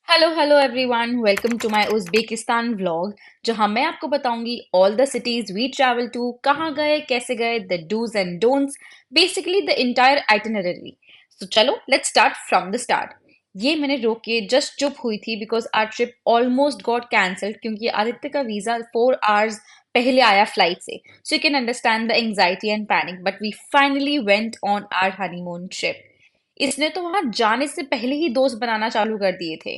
Hello hello everyone, welcome to my Uzbekistan vlog. जहां मैं आपको बताऊंगी all the cities we travel to, कहाँ गए, कैसे गए, the dos and don'ts, basically the entire itinerary. So चलो let's start from the start. ये मैंने रोक के जस्ट चुप हुई थी because our trip almost got cancelled क्योंकि आदित्य का वीजा 4 आवर्स पहले आया फ्लाइट से। So you can understand the anxiety and panic, but we finally went on our honeymoon trip. इसने तो वहां जाने से पहले ही दोस्त बनाना चालू कर दिए थे।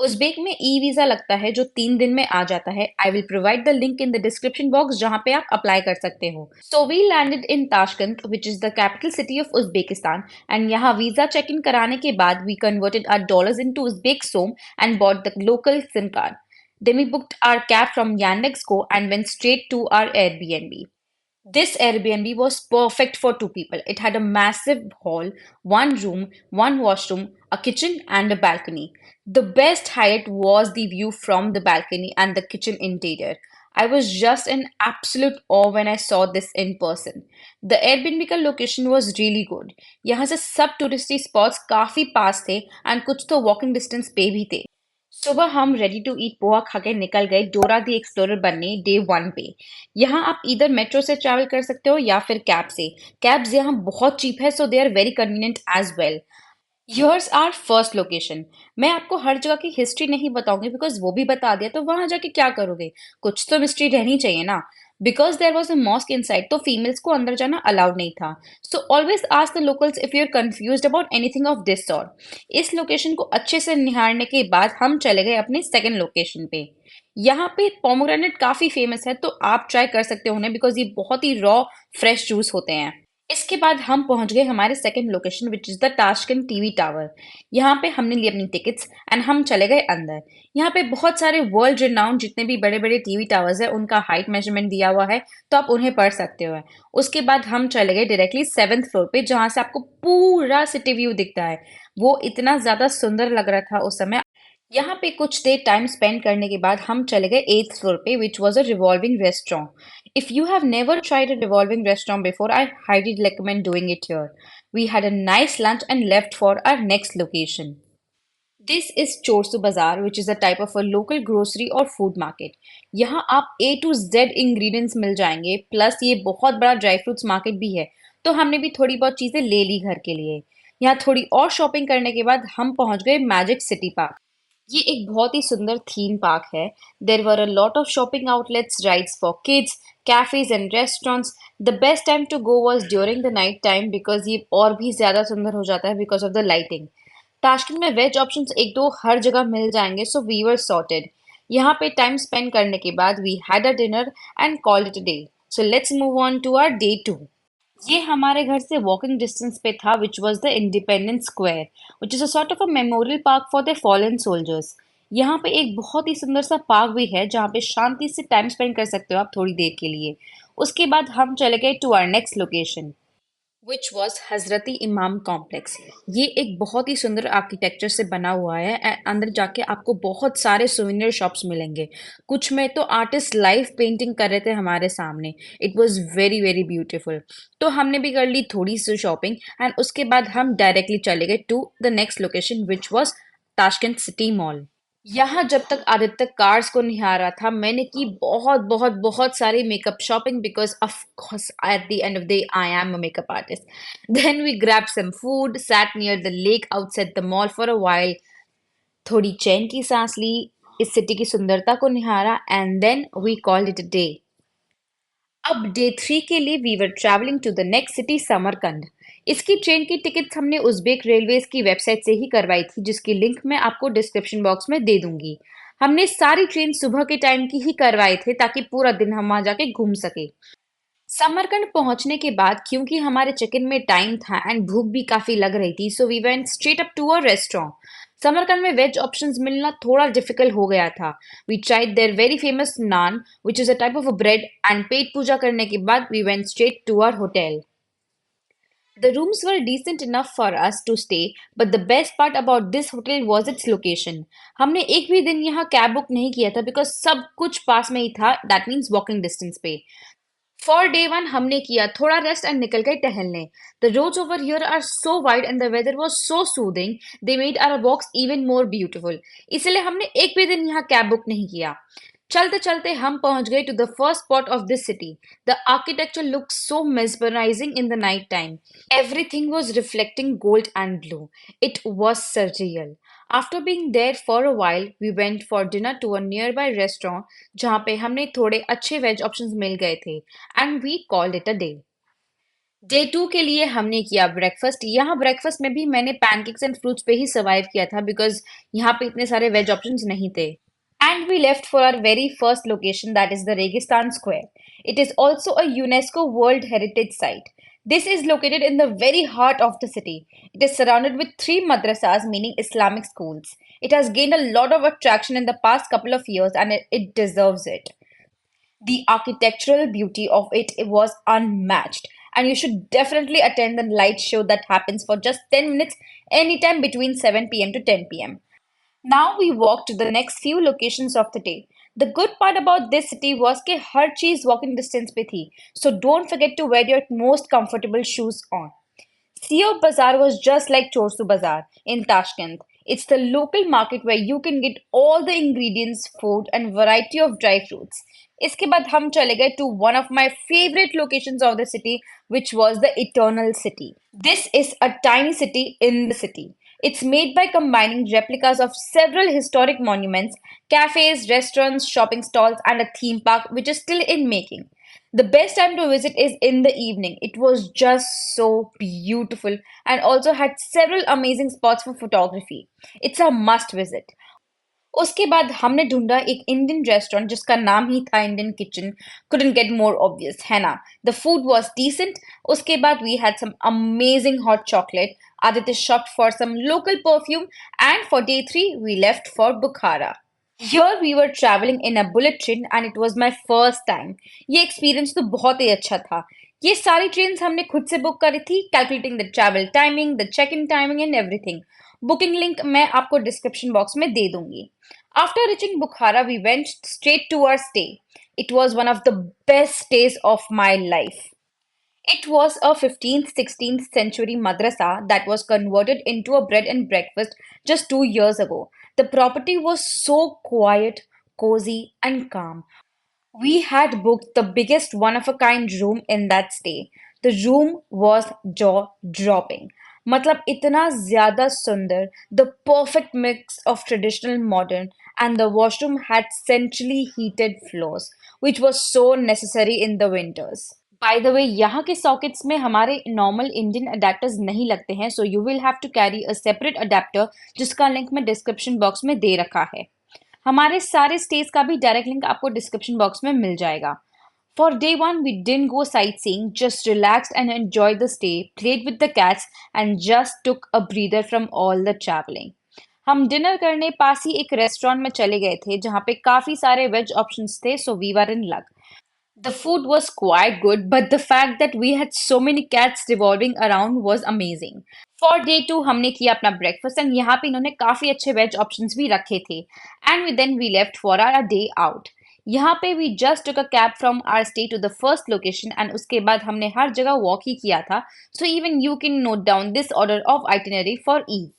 उज़्बेक में ई वीजा लगता है जो 3 दिन में आ जाता है। I will provide the link in the description box जहां पे आप अप्लाई कर सकते हो। So we landed in Tashkent which is the capital city of Uzbekistan, and यहाँ वीजा चेक इन कराने के बाद we converted our dollars into Uzbek som and bought the local SIM card. Then we booked our cab from Yandex.Go and went straight to our Airbnb. This Airbnb was perfect for two people. It had a massive hall, one room, one washroom, a kitchen, and a balcony. The best highlight was the view from the balcony and the kitchen interior. I was just in absolute awe when I saw this in person. The Airbnb का location was really good. यहाँ से सब touristy spots काफी पास थे and कुछ तो walking distance पे भी थे। सुबह हम रेडी टू ईट पोहा खा के निकल गए डोरा दी एक्सप्लोरर बनने डे 1 पे। यहाँ आप इधर मेट्रो से ट्रैवल कर सकते हो या फिर कैब से। कैब्स यहाँ बहुत चीप है, so they are very convenient as well. Here's our first location. मैं आपको हर जगह की हिस्ट्री नहीं बताऊंगी बिकॉज वो भी बता दिया तो वहां जाके क्या करोगे। कुछ तो मिस्ट्री रहनी चाहिए ना। Because there was a mosque inside तो फीमेल्स को अंदर जाना अलाउड नहीं था। So always ask the locals if you are confused about anything of this sort. इस लोकेशन को अच्छे से निहारने के बाद हम चले गए अपनी सेकेंड लोकेशन पे। यहाँ पे पोमोग्रेनेट काफी फेमस है तो आप ट्राई कर सकते हो उन्हें बिकॉज ये बहुत ही रॉ फ्रेश जूस होते हैं। इसके बाद हम पहुंच गए हमारे second location which is the Tashkent TV tower. यहाँ पे हमने ली अपनी टिकट्स एंड हम चले गए अंदर। यहाँ पे बहुत सारे वर्ल्ड रिनाउंड जितने भी बड़े बड़े टीवी टावर्स है उनका हाइट मेजरमेंट दिया हुआ है, तो आप उन्हें पढ़ सकते हो। उसके बाद हम चले गए डायरेक्टली 7th फ्लोर पे जहाँ से आपको पूरा सिटी व्यू दिखता है। वो इतना ज्यादा सुंदर लग रहा था उस समय। यहाँ पे कुछ देर टाइम स्पेंड करने के बाद हम चले गए 8th फ्लोर पे which was a revolving restaurant. If you have never tried a revolving restaurant before, I highly recommend doing it here. We had a nice lunch and left for our next location. This is Chorsu Bazaar, which is a type of a local grocery और food market. यहाँ आप A to Z ingredients मिल जाएंगे, plus ये बहुत बड़ा dry fruits market भी है। तो हमने भी थोड़ी बहुत चीजें ले ली घर के लिए। यहाँ थोड़ी और शॉपिंग करने के बाद हम पहुंच गए मैजिक सिटी पार्क। ये एक बहुत ही सुंदर थीम पार्क है। There were a lot of shopping outlets, rides for kids, cafes and restaurants. The best time to go was during the night time because ये और भी ज्यादा सुंदर हो जाता है because of the lighting. Tashkent में वेज ऑप्शंस एक दो हर जगह मिल जाएंगे, सो वी वर सॉर्टेड। यहाँ पे टाइम स्पेंड करने के बाद we had a dinner and called it a day. So let's move on to our day 2। ये हमारे घर से वॉकिंग डिस्टेंस पे था which was the Independence Square which is a sort of a memorial park for the fallen soldiers. यहाँ पे एक बहुत ही सुंदर सा पार्क भी है जहाँ पे शांति से टाइम स्पेंड कर सकते हो आप थोड़ी देर के लिए। उसके बाद हम चले गए to our next location which was Hazrati Imam complex. ये एक बहुत ही सुंदर आर्किटेक्चर से बना हुआ है एंड अंदर जाके आपको बहुत सारे सुविनियर शॉप्स मिलेंगे। कुछ में तो आर्टिस्ट लाइव पेंटिंग कर रहे थे हमारे सामने। It was very very beautiful. तो हमने भी कर ली थोड़ी सी शॉपिंग एंड उसके बाद हम डायरेक्टली चले गए to the next location which was Tashkent city mall. यहाँ जब तक आदित्य कार्स को निहारा था मैंने की बहुत बहुत बहुत सारी makeup shopping because of course at the end of the I am a makeup artist. Then we grab some food, sat near the lake outside the mall for a while, थोड़ी चैन की सांस ली, इस सिटी की सुंदरता को निहारा and then we called it a day. अब डे 3 के लिए we were travelling to the next city Samarkand. इसकी ट्रेन की टिकट्स हमने उज़्बेक रेलवेज की वेबसाइट से ही करवाई थी जिसकी लिंक मैं आपको डिस्क्रिप्शन बॉक्स में दे दूंगी। हमने सारी ट्रेन सुबह के टाइम की ही करवाए थे ताकि पूरा दिन हम वहां जाके घूम सके। समरकंद पहुंचने के बाद क्योंकि हमारे चेक इन में टाइम था एंड भूख भी काफी लग रही थी so we went straight up to a restaurant. Samarkand में वेज ऑप्शंस मिलना थोड़ा डिफिकल्ट हो गया था। We tried their very famous naan which is a type of a bread and पेट पूजा करने के बाद we went straight to our hotel. The rooms were decent enough for us to stay, but the best part about this hotel was its location. हमने एक भी दिन यहाँ कैब बुक नहीं किया था बिकॉज सब कुछ पास में ही था, दैट मीन्स वॉकिंग डिस्टेंस पे। फॉर डे वन हमने किया थोड़ा रेस्ट एंड निकल गए टहलने. The roads over here are so wide and the weather was so soothing. They made our walks even more beautiful. इसलिए हमने एक भी दिन यहाँ कैब बुक नहीं किया. चलते चलते हम पहुंच गए to the first spot of this city. The architecture looks so mesmerizing in the night time. Everything was reflecting gold and blue. It was surreal. After being there for a while, we went for dinner to a nearby restaurant जहाँ पे हमने थोड़े अच्छे veg options मिल गए थे and we called it a day. Day two के लिए हमने किया ब्रेकफास्ट. यहाँ ब्रेकफास्ट में भी मैंने पैनकेक्स एंड फ्रूट्स पे ही सर्वाइव किया था बिकॉज यहाँ पे इतने सारे वेज ऑप्शंस नहीं थे. And we left for our very first location, that is the Registan Square. It is also a UNESCO World Heritage Site. This is located in the very heart of the city. It is surrounded with three madrasas, meaning Islamic schools. It has gained a lot of attraction in the past couple of years and it deserves it. The architectural beauty of it was unmatched, and you should definitely attend the light show that happens for just 10 minutes anytime between 7 p.m. to 10 p.m. Now we walk to the next few locations of the day. The good part about this city was कि हर चीज walking distance पे थी, so don't forget to wear your most comfortable shoes on. Seo Bazaar was just like Chorsu Bazaar in Tashkent. It's the local market where you can get all the ingredients, food, and variety of dry fruits. इसके बाद हम चले गए to one of my favorite locations of the city, which was the Eternal City. This is a tiny city in the city. It's made by combining replicas of several historic monuments, cafes, restaurants, shopping stalls, and a theme park which is still in making. The best time to visit is in the evening. It was just so beautiful and also had several amazing spots for photography. It's a must visit. उसके बाद हमने ढूंढा एक Indian restaurant जिसका नाम ही था Indian kitchen. couldn't get more obvious है ना. The food was decent. उसके बाद we had some amazing hot chocolate. Aditya shopped for some local perfume and for day 3 we left for Bukhara. Here we were traveling in a bullet train and it was my first time. ये experience तो बहुत ही अच्छा था. ये सारी trains हमने खुद से बुक करी थी, calculating the travel timing, the check in timing and everything. Booking link मैं आपको डिस्क्रिप्शन बॉक्स में दे दूंगी. After reaching Bukhara, we went straight to our stay. It was one of the best stays of my life. It was a 15th 16th century madrasa that was converted into a bread and breakfast just 2 years ago. The property was so quiet, cozy, and calm. We had booked the biggest one of a kind room in that stay. The room was jaw dropping. मतलब इतना ज़्यादा सुंदर, the perfect mix of traditional modern, and the washroom had centrally heated floors, which was so necessary in the winters. By the way यहाँ के sockets में हमारे normal Indian adapters नहीं लगते हैं, so you will have to carry a separate adapter जिसका link मैं description box में दे रखा है. हमारे सारे स्टेज का भी डायरेक्ट लिंक आपको डिस्क्रिप्शन बॉक्स में मिल जाएगा. For day one we didn't go sightseeing, just relaxed and enjoyed the stay, played with the cats and just took a breather from all the travelling. हम dinner करने पास ही एक restaurant में चले गए थे जहाँ पे काफी सारे वेज ऑप्शंस थे, so we were in luck. The food was quite good, but the fact that we had so many cats revolving around was amazing. For day 2 हमने किया अपना breakfast and यहाँ पे इन्होंने काफ़ी अच्छे veg options भी रखे थे. And then we left for our day out. यहाँ पे we just took a cab from our stay to the first location and उसके बाद हमने हर जगह walk ही किया था. So even you can note down this order of itinerary for ease.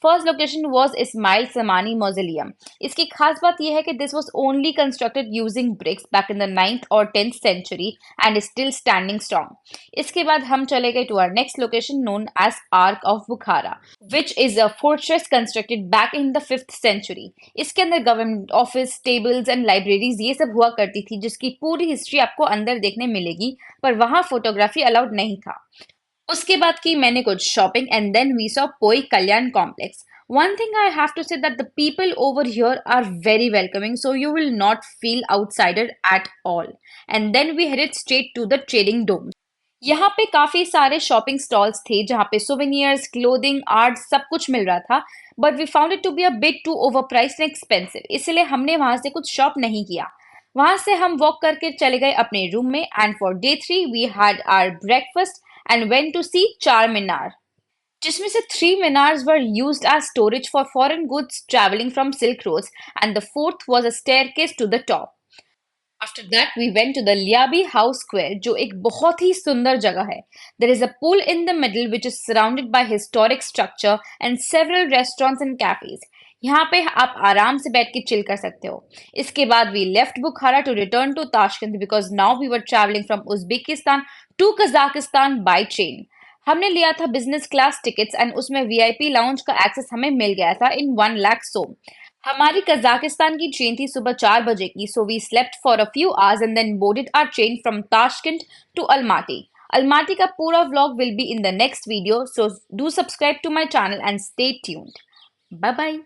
First location was Ismail Samani mausoleum. इसकी खास बात यह है कि this was only constructed using bricks back in the 9th और 10th century and still standing strong. इसके बाद हम चले गए to our next location known as ark of Bukhara, which is a fortress constructed back in the 5th century. इसके अंदर government office, tables and libraries ये सब हुआ करती थी जिसकी पूरी हिस्ट्री आपको अंदर देखने मिलेगी, पर वहाँ फोटोग्राफी अलाउड नहीं था. उसके बाद की मैंने कुछ shopping and then we saw Poi Kalyan complex. One thing I have to say that the people over here are very welcoming, so you will not feel outsider at all. And then we headed straight to the trading dome. यहाँ पे काफी सारे shopping stalls थे जहाँ पे souvenirs, clothing, art सब कुछ मिल रहा था, but we found it to be a bit too overpriced and expensive, इसलिए हमने वहां से कुछ शॉप नहीं किया. वहां से हम वॉक करके चले गए अपने रूम में and for day 3 we had our breakfast and went to see Char Minar, जिसमें से 3 minars were used as storage for foreign goods traveling from Silk Roads and the fourth was a staircase to the top. After that, we went to the Liabi House Square, जो एक बहुत ही सुंदर जगह है. There is a pool in the middle which is surrounded by historic structure and several restaurants and cafes. यहाँ पे आप आराम से बैठ के चिल कर सकते हो. इसके बाद we left Bukhara to return to Tashkent because now we were traveling from Uzbekistan to Kazakhstan by train. हमने लिया था बिजनेस क्लास टिकट्स एंड उसमें वीआईपी लाउंज का एक्सेस हमें मिल गया था इन 1 लाख सो. हमारी कजाकिस्तान की ट्रेन थी सुबह 4 बजे की, so we slept for a few hours and then boarded our train from Tashkent to Almaty. Almaty का पूरा vlog will be in the next video, so do subscribe to my channel and stay tuned. Bye bye.